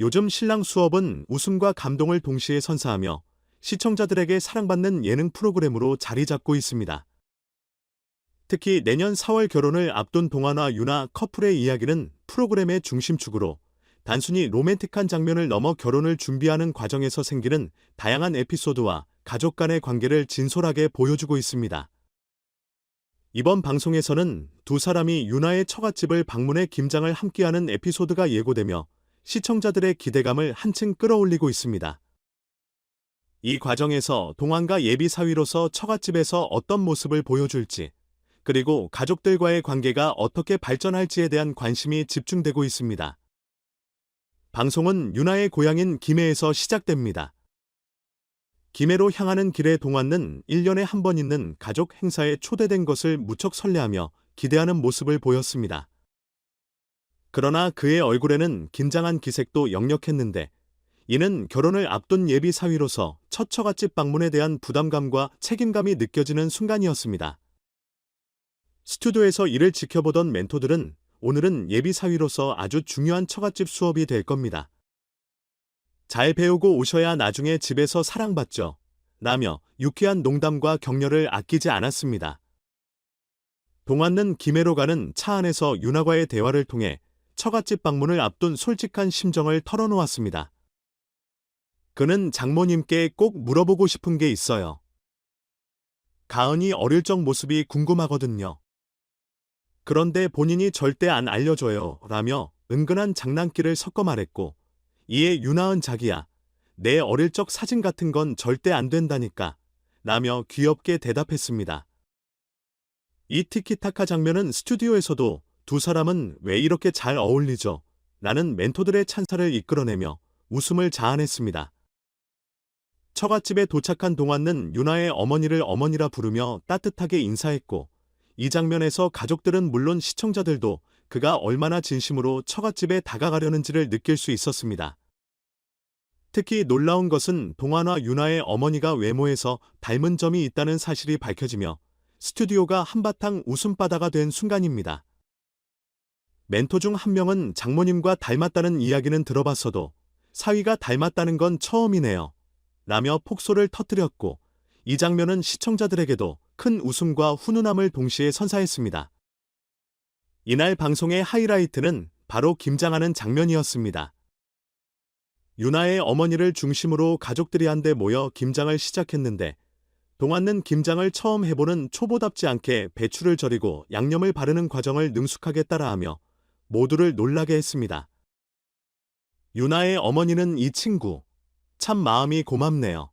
요즘 신랑 수업은 웃음과 감동을 동시에 선사하며 시청자들에게 사랑받는 예능 프로그램으로 자리 잡고 있습니다. 특히 내년 4월 결혼을 앞둔 동안과 유나 커플의 이야기는 프로그램의 중심축으로 단순히 로맨틱한 장면을 넘어 결혼을 준비하는 과정에서 생기는 다양한 에피소드와 가족 간의 관계를 진솔하게 보여주고 있습니다. 이번 방송에서는 두 사람이 유나의 처갓집을 방문해 김장을 함께하는 에피소드가 예고되며 시청자들의 기대감을 한층 끌어올리고 있습니다. 이 과정에서 동안과 예비 사위로서 처갓집에서 어떤 모습을 보여줄지, 그리고 가족들과의 관계가 어떻게 발전할지에 대한 관심이 집중되고 있습니다. 방송은 유나의 고향인 김해에서 시작됩니다. 김해로 향하는 길의 동안은 1년에 한 번 있는 가족 행사에 초대된 것을 무척 설레하며 기대하는 모습을 보였습니다. 그러나 그의 얼굴에는 긴장한 기색도 역력했는데, 이는 결혼을 앞둔 예비 사위로서 첫 처갓집 방문에 대한 부담감과 책임감이 느껴지는 순간이었습니다. 스튜디오에서 이를 지켜보던 멘토들은 오늘은 예비 사위로서 아주 중요한 처갓집 수업이 될 겁니다. 잘 배우고 오셔야 나중에 집에서 사랑받죠. 라며 유쾌한 농담과 격려를 아끼지 않았습니다. 동안은 김해로 가는 차 안에서 유나과의 대화를 통해 처갓집 방문을 앞둔 솔직한 심정을 털어놓았습니다. 그는 장모님께 꼭 물어보고 싶은 게 있어요. 가은이 어릴 적 모습이 궁금하거든요. 그런데 본인이 절대 안 알려줘요. 라며 은근한 장난기를 섞어 말했고, 이에 유나은 자기야, 내 어릴 적 사진 같은 건 절대 안 된다니까. 라며 귀엽게 대답했습니다. 이 티키타카 장면은 스튜디오에서도 두 사람은 왜 이렇게 잘 어울리죠? 라는 멘토들의 찬사를 이끌어내며 웃음을 자아냈습니다. 처갓집에 도착한 동안은 유나의 어머니를 어머니라 부르며 따뜻하게 인사했고, 이 장면에서 가족들은 물론 시청자들도 그가 얼마나 진심으로 처갓집에 다가가려는지를 느낄 수 있었습니다. 특히 놀라운 것은 동안과 유나의 어머니가 외모에서 닮은 점이 있다는 사실이 밝혀지며 스튜디오가 한바탕 웃음바다가 된 순간입니다. 멘토 중 한 명은 장모님과 닮았다는 이야기는 들어봤어도 사위가 닮았다는 건 처음이네요. 라며 폭소를 터뜨렸고, 이 장면은 시청자들에게도 큰 웃음과 훈훈함을 동시에 선사했습니다. 이날 방송의 하이라이트는 바로 김장하는 장면이었습니다. 유나의 어머니를 중심으로 가족들이 한데 모여 김장을 시작했는데, 동안은 김장을 처음 해보는 초보답지 않게 배추를 절이고 양념을 바르는 과정을 능숙하게 따라하며 모두를 놀라게 했습니다. 유나의 어머니는 이 친구, 참 마음이 고맙네요.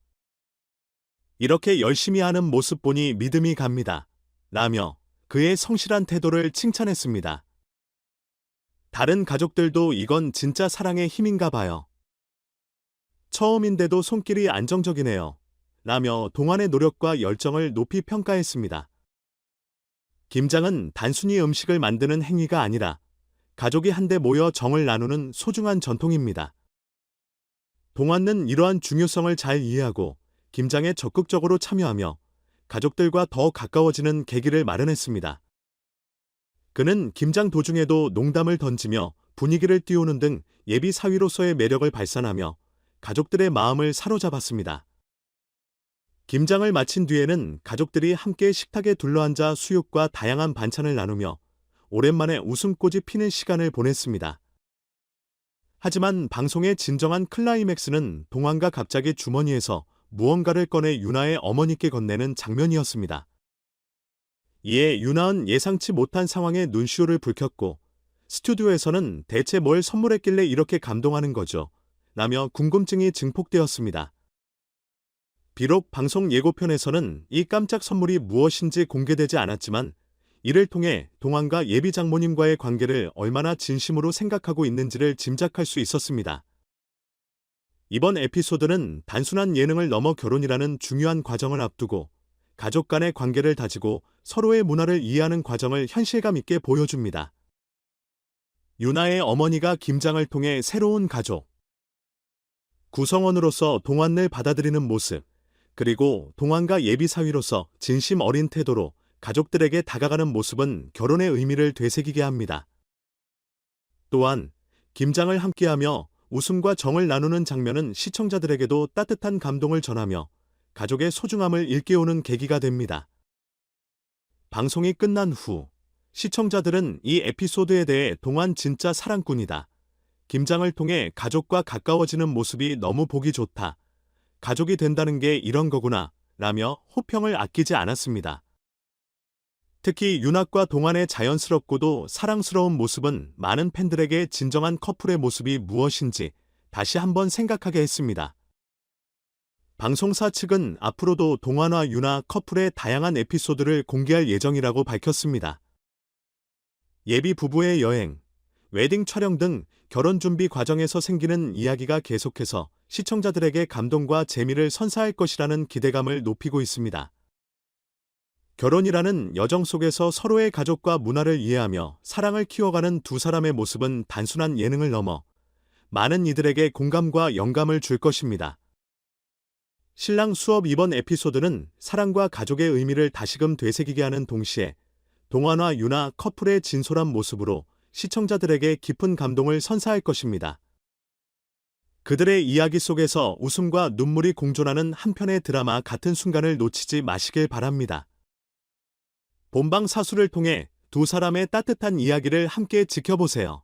이렇게 열심히 하는 모습 보니 믿음이 갑니다. 라며 그의 성실한 태도를 칭찬했습니다. 다른 가족들도 이건 진짜 사랑의 힘인가 봐요. 처음인데도 손길이 안정적이네요. 라며 동안의 노력과 열정을 높이 평가했습니다. 김장은 단순히 음식을 만드는 행위가 아니라 가족이 한데 모여 정을 나누는 소중한 전통입니다. 동안은 이러한 중요성을 잘 이해하고 김장에 적극적으로 참여하며 가족들과 더 가까워지는 계기를 마련했습니다. 그는 김장 도중에도 농담을 던지며 분위기를 띄우는 등 예비 사위로서의 매력을 발산하며 가족들의 마음을 사로잡았습니다. 김장을 마친 뒤에는 가족들이 함께 식탁에 둘러앉아 수육과 다양한 반찬을 나누며 오랜만에 웃음꽃이 피는 시간을 보냈습니다. 하지만 방송의 진정한 클라이맥스는 동안과 갑자기 주머니에서 무언가를 꺼내 유나의 어머니께 건네는 장면이었습니다. 이에 유나는 예상치 못한 상황에 눈시울을 붉혔고, 스튜디오에서는 대체 뭘 선물했길래 이렇게 감동하는 거죠? 라며 궁금증이 증폭되었습니다. 비록 방송 예고편에서는 이 깜짝 선물이 무엇인지 공개되지 않았지만, 이를 통해 동안과 예비 장모님과의 관계를 얼마나 진심으로 생각하고 있는지를 짐작할 수 있었습니다. 이번 에피소드는 단순한 예능을 넘어 결혼이라는 중요한 과정을 앞두고 가족 간의 관계를 다지고 서로의 문화를 이해하는 과정을 현실감 있게 보여줍니다. 유나의 어머니가 김장을 통해 새로운 가족, 구성원으로서 동안을 받아들이는 모습, 그리고 동안과 예비 사위로서 진심 어린 태도로 가족들에게 다가가는 모습은 결혼의 의미를 되새기게 합니다. 또한 김장을 함께하며 웃음과 정을 나누는 장면은 시청자들에게도 따뜻한 감동을 전하며 가족의 소중함을 일깨우는 계기가 됩니다. 방송이 끝난 후 시청자들은 이 에피소드에 대해 동안 진짜 사랑꾼이다. 김장을 통해 가족과 가까워지는 모습이 너무 보기 좋다. 가족이 된다는 게 이런 거구나. 라며 호평을 아끼지 않았습니다. 특히 윤학과 동안의 자연스럽고도 사랑스러운 모습은 많은 팬들에게 진정한 커플의 모습이 무엇인지 다시 한번 생각하게 했습니다. 방송사 측은 앞으로도 동안과 윤하 커플의 다양한 에피소드를 공개할 예정이라고 밝혔습니다. 예비 부부의 여행, 웨딩 촬영 등 결혼 준비 과정에서 생기는 이야기가 계속해서 시청자들에게 감동과 재미를 선사할 것이라는 기대감을 높이고 있습니다. 결혼이라는 여정 속에서 서로의 가족과 문화를 이해하며 사랑을 키워가는 두 사람의 모습은 단순한 예능을 넘어 많은 이들에게 공감과 영감을 줄 것입니다. 신랑 수업 이번 에피소드는 사랑과 가족의 의미를 다시금 되새기게 하는 동시에 동안과 윤하 커플의 진솔한 모습으로 시청자들에게 깊은 감동을 선사할 것입니다. 그들의 이야기 속에서 웃음과 눈물이 공존하는 한 편의 드라마 같은 순간을 놓치지 마시길 바랍니다. 본방 사수를 통해 두 사람의 따뜻한 이야기를 함께 지켜보세요.